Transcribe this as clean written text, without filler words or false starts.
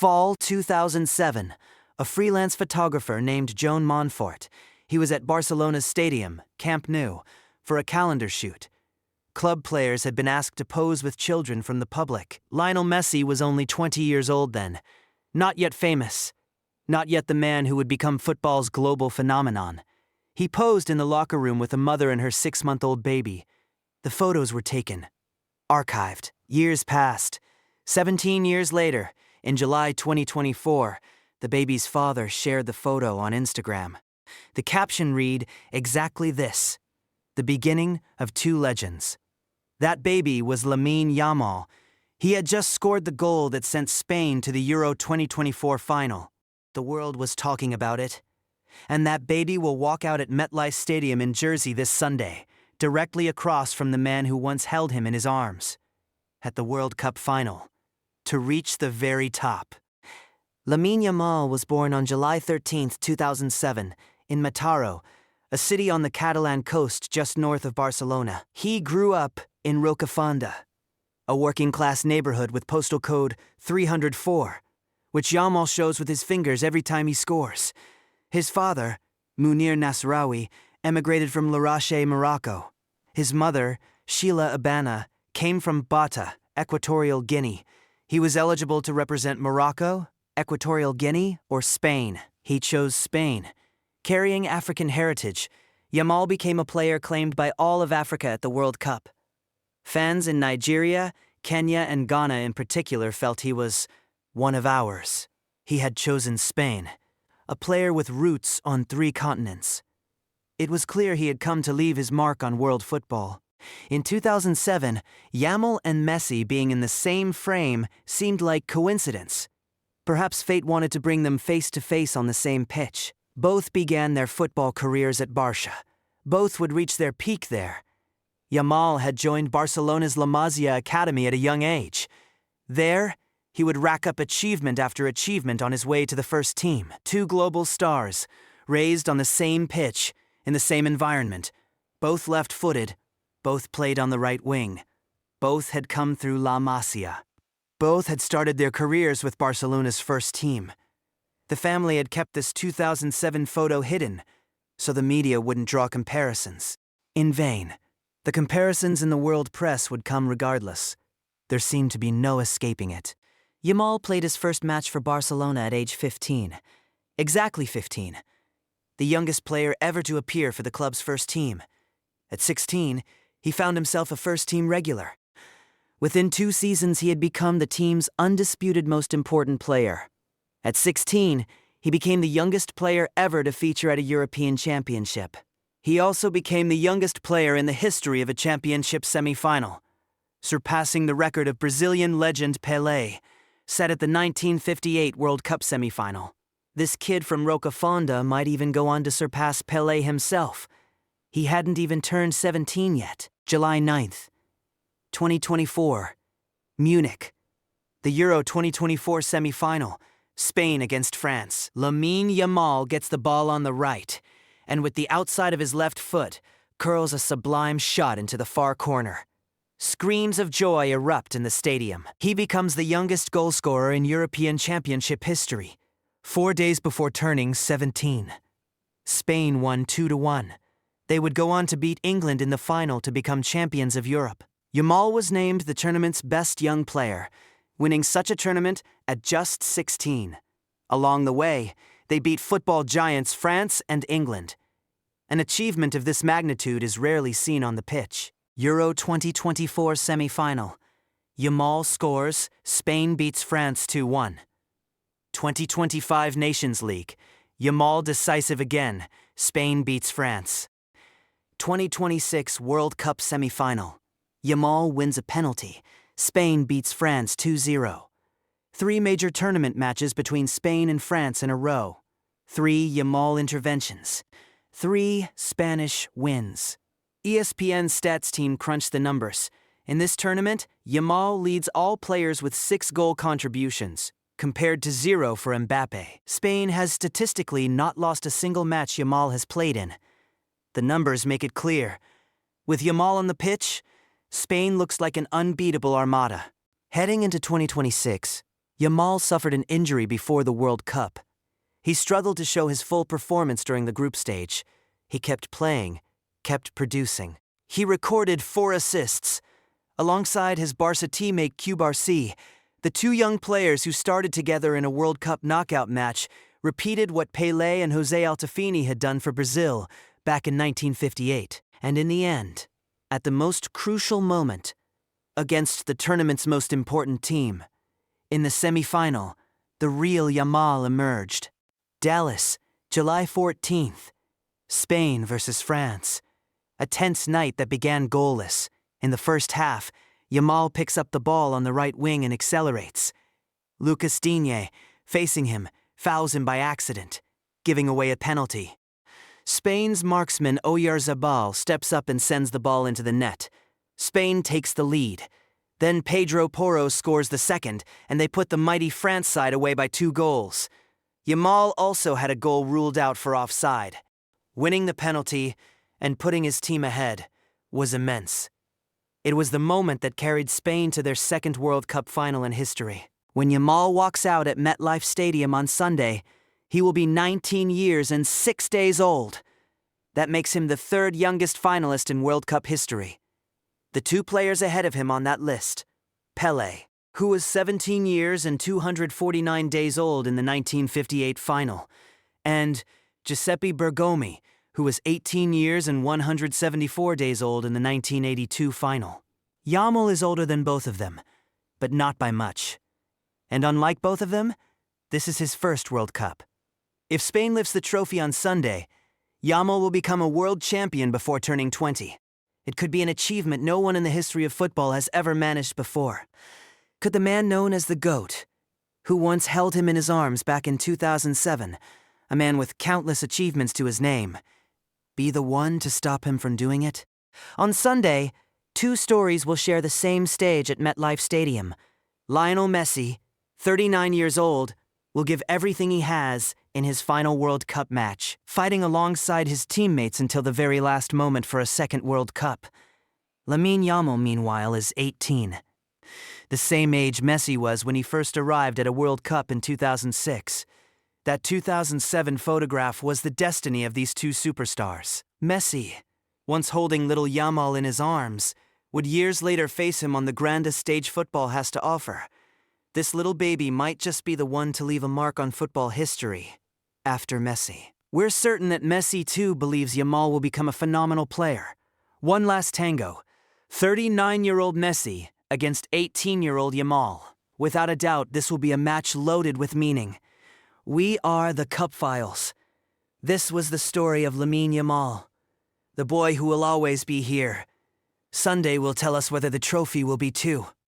Fall 2007, a freelance photographer named Joan Monfort. He was at Barcelona's stadium, Camp Nou, for a calendar shoot. Club players had been asked to pose with children from the public. Lionel Messi was only 20 years old then, not yet famous, not yet the man who would become football's global phenomenon. He posed in the locker room with a mother and her 6-month-old baby. The photos were taken, archived. Years passed. 17 years later, in July 2024, the baby's father shared the photo on Instagram. The caption read exactly this: the beginning of two legends. That baby was Lamine Yamal. He had just scored the goal that sent Spain to the Euro 2024 final. The world was talking about it. And that baby will walk out at MetLife Stadium in Jersey this Sunday, directly across from the man who once held him in his arms. At the World Cup final, to reach the very top. Lamine Yamal was born on July 13, 2007, in Mataró, a city on the Catalan coast just north of Barcelona. He grew up in Rocafonda, a working-class neighborhood with postal code 304, which Yamal shows with his fingers every time he scores. His father, Munir Nasraoui, emigrated from Larache, Morocco. His mother, Sheila Abana, came from Bata, Equatorial Guinea. He was eligible to represent Morocco, Equatorial Guinea, or Spain. He chose Spain. Carrying African heritage, Yamal became a player claimed by all of Africa at the World Cup. Fans in Nigeria, Kenya, and Ghana in particular felt he was one of ours. He had chosen Spain, a player with roots on 3 continents. It was clear he had come to leave his mark on world football. In 2007, Yamal and Messi being in the same frame seemed like coincidence. Perhaps fate wanted to bring them face to face on the same pitch. Both began their football careers at Barça. Both would reach their peak there. Yamal had joined Barcelona's La Masia Academy at a young age. There, he would rack up achievement after achievement on his way to the first team. 2 global stars, raised on the same pitch, in the same environment. Both left-footed, both played on the right wing. Both had come through La Masia. Both had started their careers with Barcelona's first team. The family had kept this 2007 photo hidden, so the media wouldn't draw comparisons. In vain. The comparisons in the world press would come regardless. There seemed to be no escaping it. Yamal played his first match for Barcelona at age 15. Exactly 15. The youngest player ever to appear for the club's first team. At 16, he found himself a first-team regular. Within 2 seasons, he had become the team's undisputed most important player. At 16, he became the youngest player ever to feature at a European championship. He also became the youngest player in the history of a championship semi-final, surpassing the record of Brazilian legend Pelé, set at the 1958 World Cup semi-final. This kid from Rocafonda might even go on to surpass Pelé himself. He hadn't even turned 17 yet. July 9th, 2024, Munich. The Euro 2024 semi-final, Spain against France. Lamine Yamal gets the ball on the right, and with the outside of his left foot, curls a sublime shot into the far corner. Screams of joy erupt in the stadium. He becomes the youngest goalscorer in European Championship history, 4 days before turning 17. Spain won 2-1. They would go on to beat England in the final to become champions of Europe. Yamal was named the tournament's best young player, winning such a tournament at just 16. Along the way, they beat football giants France and England. An achievement of this magnitude is rarely seen on the pitch. Euro 2024 semi-final. Yamal scores, Spain beats France 2-1. 2025 Nations League. Yamal decisive again, Spain beats France. 2026 World Cup semi-final. Yamal wins a penalty, Spain beats France 2-0. 3 major tournament matches between Spain and France in a row. 3 Yamal interventions. 3 Spanish wins. ESPN's stats team crunched the numbers. In this tournament, Yamal leads all players with 6 goal contributions, compared to 0 for Mbappe. Spain has statistically not lost a single match Yamal has played in. The numbers make it clear. With Yamal on the pitch, Spain looks like an unbeatable armada. Heading into 2026, Yamal suffered an injury before the World Cup. He struggled to show his full performance during the group stage. He kept playing, kept producing. He recorded 4 assists. Alongside his Barca teammate Cubarsí, the 2 young players who started together in a World Cup knockout match repeated what Pelé and José Altafini had done for Brazil back in 1958. And in the end, at the most crucial moment, against the tournament's most important team, in the semi-final, the real Yamal emerged. Dallas, July 14th. Spain versus France. A tense night that began goalless. In the first half, Yamal picks up the ball on the right wing and accelerates. Lucas Digne, facing him, fouls him by accident, giving away a penalty. Spain's marksman Oyarzabal steps up and sends the ball into the net. Spain takes the lead. Then Pedro Porro scores the second, and they put the mighty France side away by 2 goals. Yamal also had a goal ruled out for offside. Winning the penalty and putting his team ahead was immense. It was the moment that carried Spain to their 2nd World Cup final in history. When Yamal walks out at MetLife Stadium on Sunday, he will be 19 years and 6 days old. That makes him the 3rd youngest finalist in World Cup history. The 2 players ahead of him on that list, Pelé, who was 17 years and 249 days old in the 1958 final, and Giuseppe Bergomi, who was 18 years and 174 days old in the 1982 final. Yamal is older than both of them, but not by much. And unlike both of them, this is his first World Cup. If Spain lifts the trophy on Sunday, Yamal will become a world champion before turning 20. It could be an achievement no one in the history of football has ever managed before. Could the man known as the GOAT, who once held him in his arms back in 2007, a man with countless achievements to his name, be the one to stop him from doing it? On Sunday, 2 stories will share the same stage at MetLife Stadium. Lionel Messi, 39 years old, will give everything he has in his final World Cup match, fighting alongside his teammates until the very last moment for a 2nd World Cup. Lamine Yamal, meanwhile, is 18. The same age Messi was when he first arrived at a World Cup in 2006. That 2007 photograph was the destiny of these 2 superstars. Messi, once holding little Yamal in his arms, would years later face him on the grandest stage football has to offer. This little baby might just be the one to leave a mark on football history after Messi. We're certain that Messi too believes Yamal will become a phenomenal player. One last tango. 39-year-old Messi against 18-year-old Yamal. Without a doubt, this will be a match loaded with meaning. We are the Cup Files. This was the story of Lamine Yamal, the boy who will always be here. Sunday will tell us whether the trophy will be too.